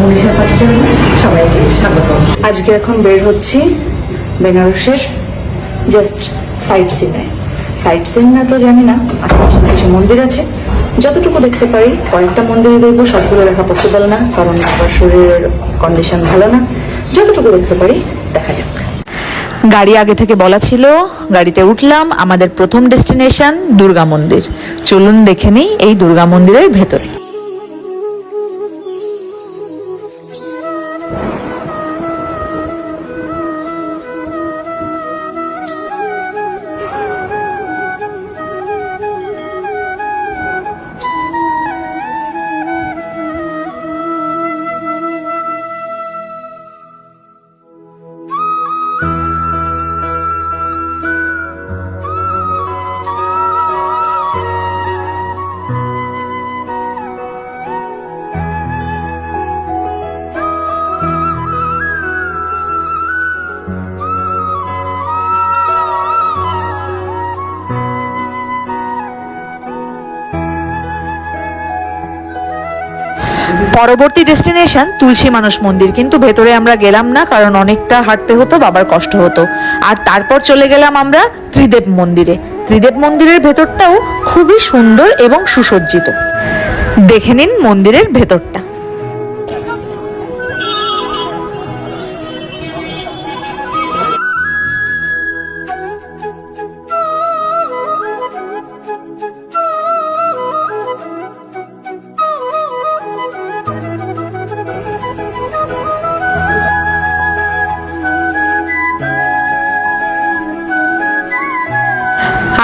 মনীষা পাঁচপুরে সবাইকে স্বাগত। আজকে এখন বের হচ্ছি বেনারসের জাস্ট সাইট সিনে। সাইট সিন না তো জানি না, আশেপাশে কিছু মন্দির আছে, যতটুকু দেখতে পারি কয়েকটা মন্দিরে দেখবো, সবগুলো দেখা পসিবল না কারণ আমার শরীরের কন্ডিশন ভালো না। যতটুকু দেখতে পারি দেখা যাক। গাড়ি আগে থেকে বলা ছিল, গাড়িতে উঠলাম। আমাদের প্রথম ডেস্টিনেশন দুর্গা মন্দির। চলুন দেখে নিই এই দুর্গা মন্দিরের ভেতরে। পরবর্তী ডেস্টিনেশন তুলসী মানস মন্দির, কিন্তু ভেতরে আমরা গেলাম না কারণ অনেকটা হাঁটতে হতো, বাবার কষ্ট হতো। আর তারপর চলে গেলাম আমরা ত্রিদেব মন্দিরে। ত্রিদেব মন্দিরের ভেতরটাও খুবই সুন্দর এবং সুসজ্জিত। দেখে নিন মন্দিরের ভেতরটা।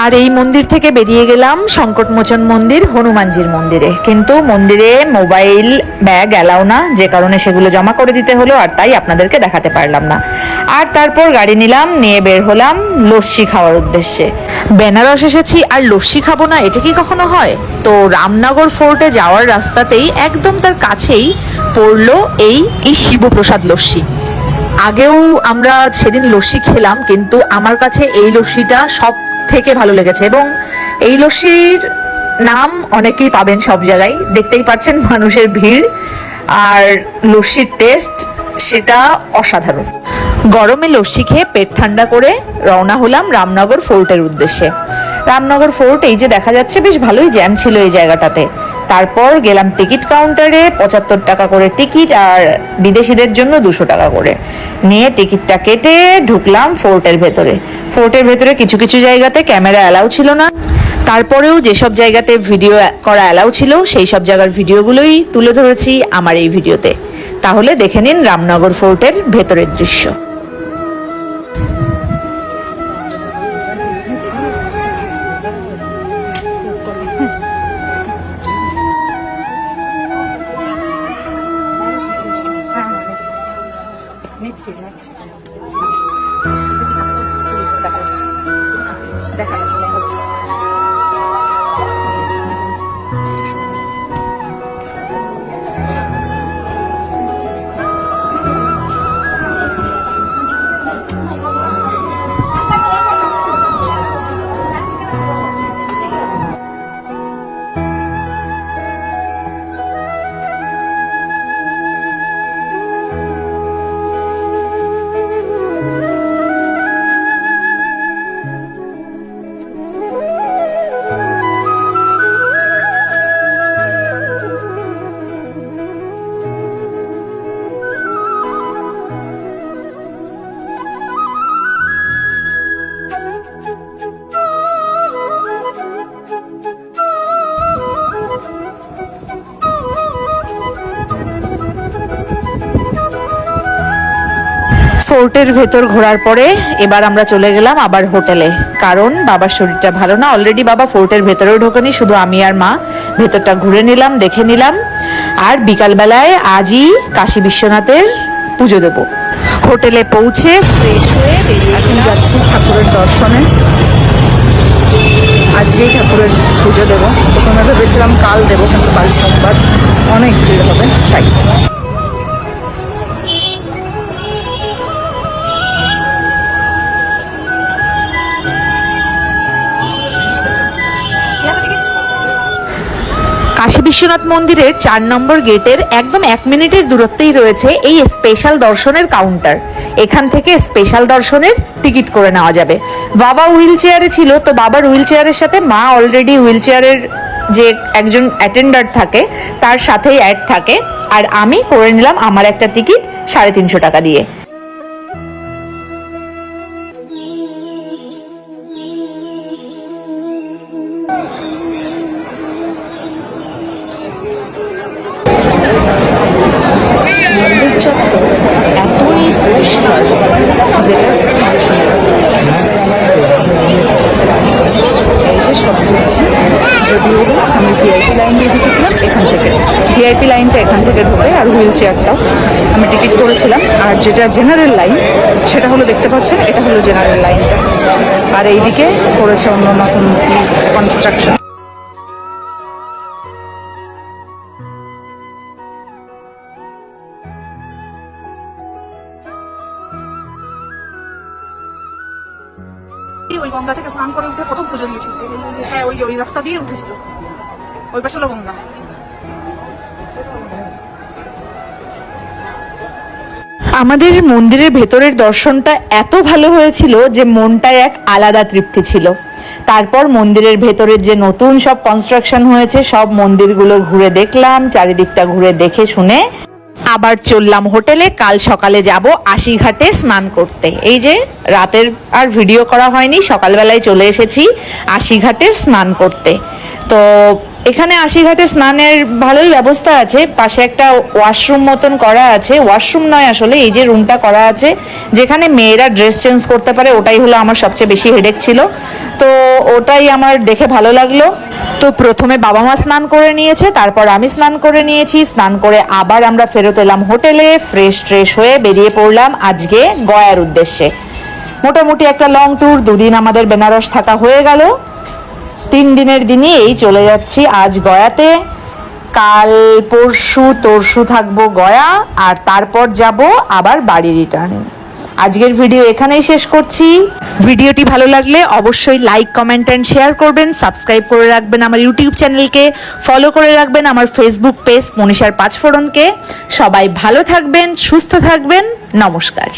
আর এই মন্দির থেকে বেরিয়ে গেলাম সংকটমোচন মন্দির, হনুমানজির মন্দিরে। কিন্তু মন্দিরে মোবাইল ব্যাগ অ্যালাউ না, যে কারণে সেগুলো জমা করে দিতে হলো, আর তাই আপনাদেরকে দেখাতে পারলাম না। আর তারপর গাড়ি নিলাম, নিয়ে বের হলাম লস্যি খাওয়ার উদ্দেশ্যে। বেনারস এসেছি আর লস্যি খাবো না, এটা কি কখনো হয়? তো রামনগর ফোর্টে যাওয়ার রাস্তাতেই একদম তার কাছেই পড়লো এই শিবপ্রসাদ লস্যি। আগেও আমরা সেদিন লস্যি খেলাম, কিন্তু আমার কাছে এই লস্যিটা সব থেকে ভালো লেগেছে। এবং এই লস্যির নাম অনেকেই পাবেন সব জায়গায়, দেখতেই পাচ্ছেন মানুষের ভিড়। আর লস্যির টেস্ট সেটা অসাধারণ। গরমে লস্যি খেয়ে পেট ঠান্ডা করে রওনা হলাম রামনগর ফোর্টের উদ্দেশ্যে। রামনগর ফোর্ট এই যে দেখা যাচ্ছে, বেশ ভালোই জ্যাম ছিল এই জায়গাটাতে। তারপর গেলাম টিকিট কাউন্টারে, 75 টাকা করে টিকিট, আর বিদেশিদের জন্য 200 টাকা করে নিয়ে টিকিটটা কেটে ঢুকলাম ফোর্টের ভেতরে। ফোর্টের ভেতরে কিছু কিছু জায়গাতে ক্যামেরা অ্যালাউ ছিল না, তারপরেও যেসব জায়গাতে ভিডিও করা অ্যালাউ ছিল সেই সব জায়গার ভিডিওগুলোই তুলে ধরেছি আমার এই ভিডিওতে। তাহলে দেখে নিন রামনগর ফোর্টের ভেতরের দৃশ্য। ফোর্টের ভেতর ঘোরার পরে এবার আমরা চলে গেলাম আবার হোটেলে, কারণ বাবার শরীরটা ভালো না। অলরেডি বাবা ফোর্টের ভেতরেও ঢোকেনি, শুধু আমি আর মা ভেতরটা ঘুরে নিলাম, দেখে নিলাম। আর বিকালবেলায় আজই কাশী বিশ্বনাথের পুজো দেব। হোটেলে পৌঁছে ফ্রেশ হয়ে এখন যাচ্ছি ঠাকুরের দর্শনে। আজকেই ঠাকুরের পুজো দেবো। প্রথমে ভেবেছিলাম কাল দেবো, কিন্তু কাল সোমবার, অনেক ভিড় হবে তাই। কাশী বিশ্বনাথ মন্দিরের 4 নম্বর গেটের একদম 1 মিনিটের দূরত্বেই রয়েছে এই স্পেশাল দর্শনের কাউন্টার। এখান থেকে স্পেশাল দর্শনের টিকিট করে নেওয়া যাবে। বাবা হুইল চেয়ারে ছিল, তো বাবার হুইল চেয়ারের সাথে মা অলরেডি হুইল চেয়ারের যে একজন অ্যাটেন্ডার থাকে তার সাথেই অ্যাড থাকে। আর আমি করে নিলাম আমার একটা টিকিট 350 টাকা দিয়ে। এতই পরিষ্কার যেটা এই যে সব হচ্ছে, যদিও আমি ভিআইপি লাইন দিয়ে ঢুকেছিলাম এখান থেকে, ভিআইপি লাইনটা এখান থেকে ঢুকে, আর হুইল চেয়ারটাও আমি টিকিট করেছিলাম। আর যেটা জেনারেল লাইন সেটা হলো, দেখতে পাচ্ছেন এটা হলো জেনারেল লাইনটা, আর এইদিকে করেছে অন্য নতুন কনস্ট্রাকশন। ওই গঙ্গা থেকে স্নান করে উঠে প্রথম পুজো দিয়েছিল। হ্যাঁ, ওই যে ওই রাস্তা দিয়ে উঠেছিল, ওই পাশে হলো গঙ্গা। আমাদের মন্দিরের ভেতরের দর্শনটা এত ভালো হয়েছিল যে মনটায় এক আলাদা তৃপ্তি ছিল। তারপর মন্দিরের ভেতরের যে নতুন সব কনস্ট্রাকশন হয়েছে সব মন্দিরগুলো ঘুরে দেখলাম, চারিদিকটা ঘুরে দেখে শুনে আবার চললাম হোটেলে। কাল সকালে যাব আশিঘাটে স্নান করতে। এই যে রাতের আর ভিডিও করা হয়নি, সকালবেলায় চলে এসেছি আশিঘাটে স্নান করতে। তো এখানে আশিঘাটে স্নানের ভালোই ব্যবস্থা আছে, পাশে একটা ওয়াশরুম মতন করা আছে, ওয়াশরুম নয় আসলে এই যে রুমটা করা আছে যেখানে মেয়েরা ড্রেস চেঞ্জ করতে পারে, ওটাই হলো আমার সবচেয়ে বেশি হেডেক ছিল। তো ওটাই আমার দেখে ভালো লাগলো। তো প্রথমে বাবা মা স্নান করে নিয়েছে, তারপর আমি স্নান করে নিয়েছি। স্নান করে আবার আমরা ফেরত এলাম হোটেলে, ফ্রেশ ট্রেশ হয়ে বেরিয়ে পড়লাম আজকে গয়ার উদ্দেশ্যে। মোটামুটি একটা লং ট্যুর, 2 দিন আমাদের বেনারস থাকা হয়ে গেল। 3 দিনের দিনই এই চলে যাচ্ছি আজ গয়াতে। কাল পরশু থাকবো গয়া, আর তারপর যাব আবার বাড়ি রিটার্ন। আজকের ভিডিও এখানেই শেষ করছি। ভিডিওটি ভালো লাগলে অবশ্যই লাইক, কমেন্ট অ্যান্ড শেয়ার করবেন। সাবস্ক্রাইব করে রাখবেন আমার ইউটিউব চ্যানেলকে, ফলো করে রাখবেন আমার ফেসবুক পেজ মনীষার পাঁচফোড়নকে। সবাই ভালো থাকবেন, সুস্থ থাকবেন। নমস্কার।